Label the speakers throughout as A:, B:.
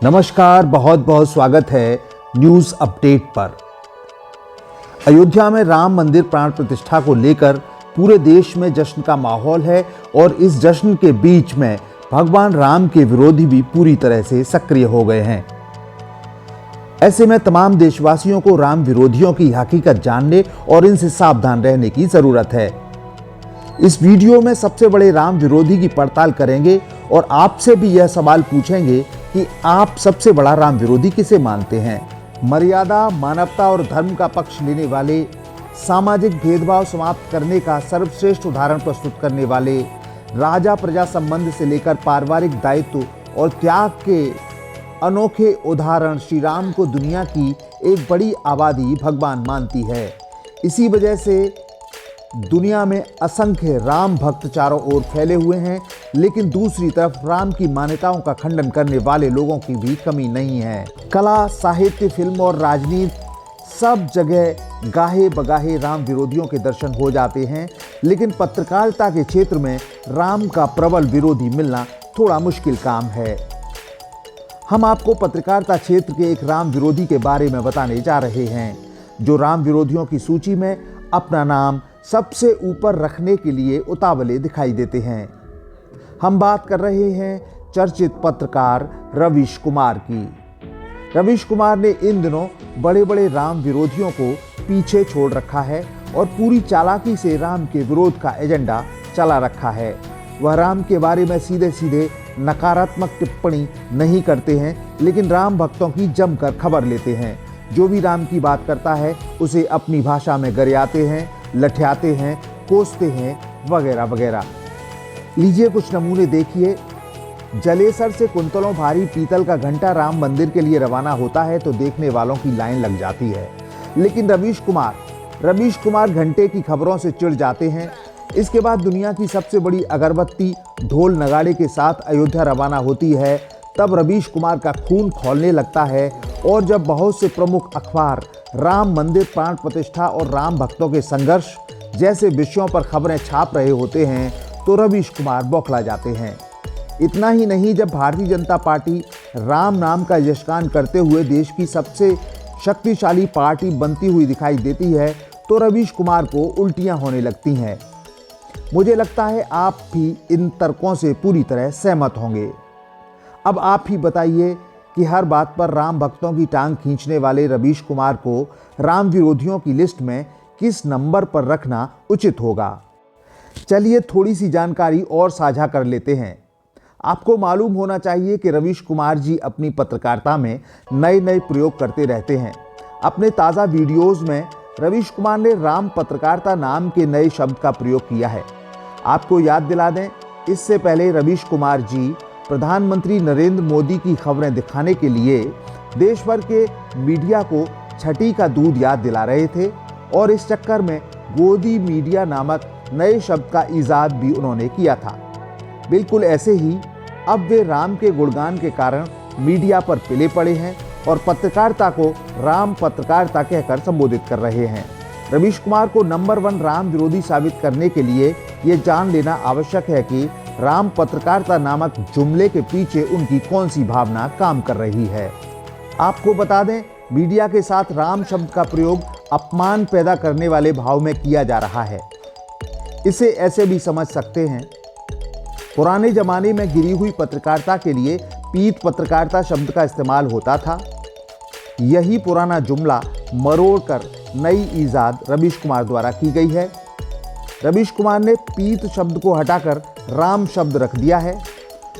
A: नमस्कार, बहुत बहुत स्वागत है न्यूज अपडेट पर। अयोध्या में राम मंदिर प्राण प्रतिष्ठा को लेकर पूरे देश में जश्न का माहौल है और इस जश्न के बीच में भगवान राम के विरोधी भी पूरी तरह से सक्रिय हो गए हैं। ऐसे में तमाम देशवासियों को राम विरोधियों की हकीकत जानने और इनसे सावधान रहने की जरूरत है। इस वीडियो में सबसे बड़े राम विरोधी की पड़ताल करेंगे और आपसे भी यह सवाल पूछेंगे कि आप सबसे बड़ा राम विरोधी किसे मानते हैं। मर्यादा, मानवता और धर्म का पक्ष लेने वाले, सामाजिक भेदभाव समाप्त करने का सर्वश्रेष्ठ उदाहरण प्रस्तुत करने वाले, राजा प्रजा संबंध से लेकर पारिवारिक दायित्व और त्याग के अनोखे उदाहरण श्री राम को दुनिया की एक बड़ी आबादी भगवान मानती है। इसी वजह से दुनिया में असंख्य राम भक्त चारों ओर फैले हुए हैं, लेकिन दूसरी तरफ राम की मान्यताओं का खंडन करने वाले लोगों की भी कमी नहीं है। कला, साहित्य, फिल्म और राजनीति सब जगह गाहे बगाहे राम विरोधियों के दर्शन हो जाते हैं, लेकिन पत्रकारिता के क्षेत्र में राम का प्रबल विरोधी मिलना थोड़ा मुश्किल काम है। हम आपको पत्रकारिता क्षेत्र के एक राम विरोधी के बारे में बताने जा रहे हैं, जो राम विरोधियों की सूची में अपना नाम सबसे ऊपर रखने के लिए उतावले दिखाई देते हैं। हम बात कर रहे हैं चर्चित पत्रकार रवीश कुमार की। रवीश कुमार ने इन दिनों बड़े बड़े राम विरोधियों को पीछे छोड़ रखा है और पूरी चालाकी से राम के विरोध का एजेंडा चला रखा है। वह राम के बारे में सीधे सीधे नकारात्मक टिप्पणी नहीं करते हैं, लेकिन राम भक्तों की जमकर खबर लेते हैं। जो भी राम की बात करता है उसे अपनी भाषा में गरियाते हैं, लठियाते हैं, कोसते हैं, वगैरह वगैरह। लीजिए कुछ नमूने देखिए। जलेसर से कुंतलों भारी पीतल का घंटा राम मंदिर के लिए रवाना होता है तो देखने वालों की लाइन लग जाती है, लेकिन रवीश कुमार घंटे की खबरों से चिढ़ जाते हैं। इसके बाद दुनिया की सबसे बड़ी अगरबत्ती ढोल नगाड़े के साथ अयोध्या रवाना होती है, तब रवीश कुमार का खून खौलने लगता है। और जब बहुत से प्रमुख अखबार राम मंदिर प्राण प्रतिष्ठा और राम भक्तों के संघर्ष जैसे विषयों पर खबरें छाप रहे होते हैं तो रवीश कुमार बौखला जाते हैं। इतना ही नहीं, जब भारतीय जनता पार्टी राम नाम का यशगान करते हुए देश की सबसे शक्तिशाली पार्टी बनती हुई दिखाई देती है तो रवीश कुमार को उल्टियां होने लगती हैं। मुझे लगता है आप भी इन तर्कों से पूरी तरह सहमत होंगे। अब आप ही बताइए कि हर बात पर राम भक्तों की टांग खींचने वाले रवीश कुमार को राम विरोधियों की लिस्ट में किस नंबर पर रखना उचित होगा। चलिए थोड़ी सी जानकारी और साझा कर लेते हैं। आपको मालूम होना चाहिए कि रवीश कुमार जी अपनी पत्रकारिता में नए नए प्रयोग करते रहते हैं। अपने ताज़ा वीडियोस में रवीश कुमार ने राम पत्रकारिता नाम के नए शब्द का प्रयोग किया है। आपको याद दिला दें, इससे पहले रवीश कुमार जी प्रधानमंत्री नरेंद्र मोदी की खबरें दिखाने के लिए देश भर के मीडिया को छठी का दूध याद दिला रहे थे और इस चक्कर में गोदी मीडिया नामक नए शब्द का इजाद भी उन्होंने किया था। बिल्कुल ऐसे ही अब वे राम के गुणगान के कारण मीडिया पर पिले पड़े हैं और पत्रकारिता को राम पत्रकारिता कहकर संबोधित कर रहे हैं। रवीश कुमार को नंबर 1 राम विरोधी साबित करने के लिए ये जान लेना आवश्यक है कि राम पत्रकारिता नामक जुमले के पीछे उनकी कौन सी भावना काम कर रही है। आपको बता दें, मीडिया के साथ राम शब्द का प्रयोग अपमान पैदा करने वाले भाव में किया जा रहा है। इसे ऐसे भी समझ सकते हैं, पुराने जमाने में गिरी हुई पत्रकारिता के लिए पीत पत्रकारिता शब्द का इस्तेमाल होता था। यही पुराना जुमला मरोड़कर नई ईजाद रवीश कुमार द्वारा की गई है। रवीश कुमार ने पीत शब्द को हटाकर राम शब्द रख दिया है।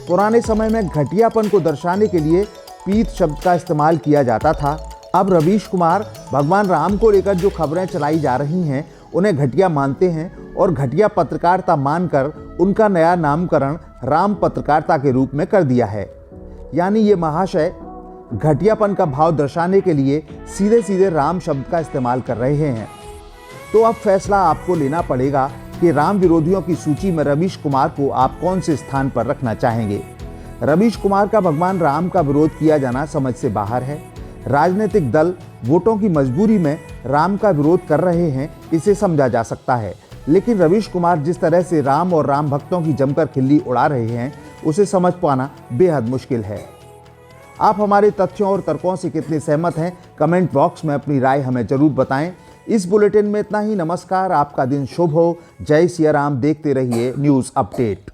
A: पुराने समय में घटियापन को दर्शाने के लिए पीत शब्द का इस्तेमाल किया जाता था। अब रवीश कुमार भगवान राम को लेकर जो खबरें चलाई जा रही हैं उन्हें घटिया मानते हैं और घटिया पत्रकारिता मानकर उनका नया नामकरण राम पत्रकारिता के रूप में कर दिया है। यानी ये महाशय घटियापन का भाव दर्शाने के लिए सीधे सीधे राम शब्द का इस्तेमाल कर रहे हैं। तो अब फैसला आपको लेना पड़ेगा कि राम विरोधियों की सूची में रवीश कुमार को आप कौन से स्थान पर रखना चाहेंगे। रवीश कुमार का भगवान राम का विरोध किया जाना समझ से बाहर है। राजनीतिक दल वोटों की मजबूरी में राम का विरोध कर रहे हैं, इसे समझा जा सकता है, लेकिन रवीश कुमार जिस तरह से राम और राम भक्तों की जमकर खिल्ली उड़ा रहे हैं उसे समझ पाना बेहद मुश्किल है। आप हमारे तथ्यों और तर्कों से कितने सहमत हैं, कमेंट बॉक्स में अपनी राय हमें जरूर बताएं। इस बुलेटिन में इतना ही। नमस्कार, आपका दिन शुभ हो। जय सिया राम। देखते रहिए न्यूज़ अपडेट।